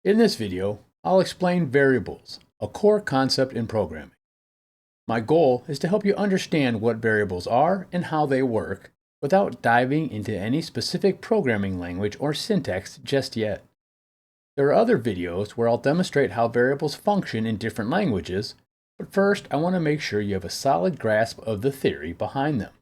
In this video, I'll explain variables, a core concept in programming. My goal is to help you understand what variables are and how they work without diving into any specific programming language or syntax just yet. There are other videos where I'll demonstrate how variables function in different languages, but first I want to make sure you have a solid grasp of the theory behind them.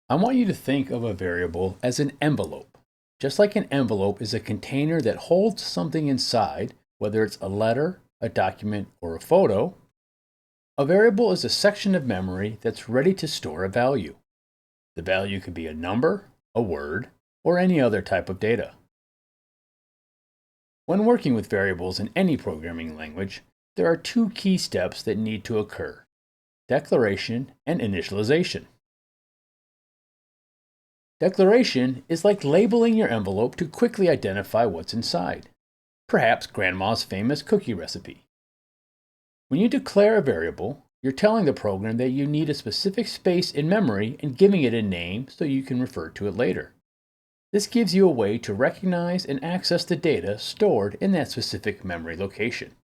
I want you to think of a variable as an envelope. Just like an envelope is a container that holds something inside, whether it's a letter, a document, or a photo, a variable is a section of memory that's ready to store a value. The value could be a number, a word, or any other type of data. When working with variables in any programming language, there are two key steps that need to occur: declaration and initialization. Declaration is like labeling your envelope to quickly identify what's inside. Perhaps Grandma's famous cookie recipe. When you declare a variable, you're telling the program that you need a specific space in memory and giving it a name so you can refer to it later. This gives you a way to recognize and access the data stored in that specific memory location.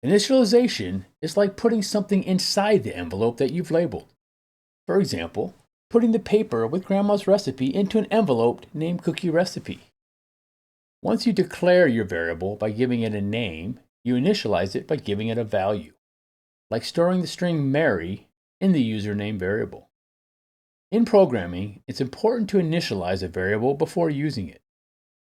Initialization is like putting something inside the envelope that you've labeled. For example, putting the paper with Grandma's recipe into an envelope named Cookie Recipe. Once you declare your variable by giving it a name, you initialize it by giving it a value, like storing the string Mary in the username variable. In programming, it's important to initialize a variable before using it.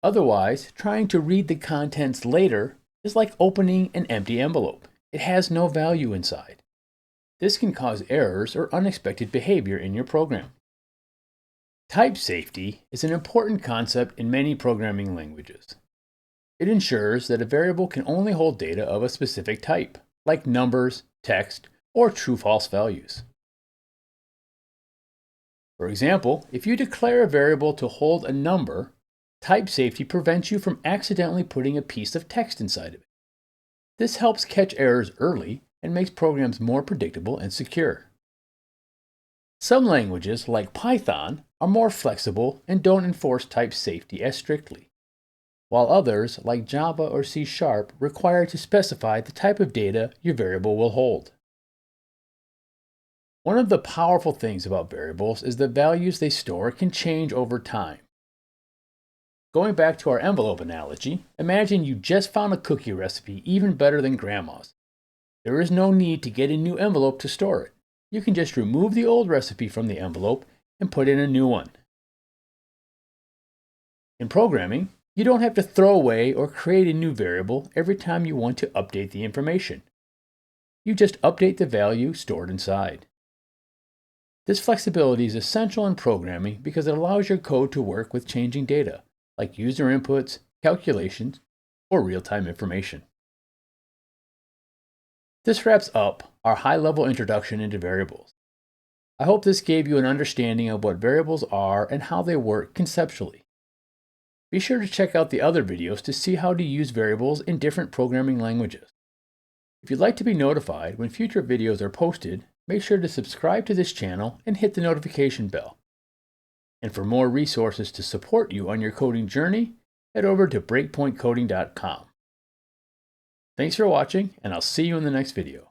Otherwise, trying to read the contents later is like opening an empty envelope. It has no value inside. This can cause errors or unexpected behavior in your program. Type safety is an important concept in many programming languages. It ensures that a variable can only hold data of a specific type, like numbers, text, or true-false values. For example, if you declare a variable to hold a number, type safety prevents you from accidentally putting a piece of text inside of it. This helps catch errors early and makes programs more predictable and secure. Some languages, like Python, are more flexible and don't enforce type safety as strictly, while others, like Java or C#, require to specify the type of data your variable will hold. One of the powerful things about variables is the values they store can change over time. Going back to our envelope analogy, imagine you just found a cookie recipe even better than Grandma's. There is no need to get a new envelope to store it. You can just remove the old recipe from the envelope and put in a new one. In programming, you don't have to throw away or create a new variable every time you want to update the information. You just update the value stored inside. This flexibility is essential in programming because it allows your code to work with changing data, like user inputs, calculations, or real-time information. This wraps up our high-level introduction into variables. I hope this gave you an understanding of what variables are and how they work conceptually. Be sure to check out the other videos to see how to use variables in different programming languages. If you'd like to be notified when future videos are posted, make sure to subscribe to this channel and hit the notification bell. And for more resources to support you on your coding journey, head over to breakpointcoding.com. Thanks for watching, and I'll see you in the next video.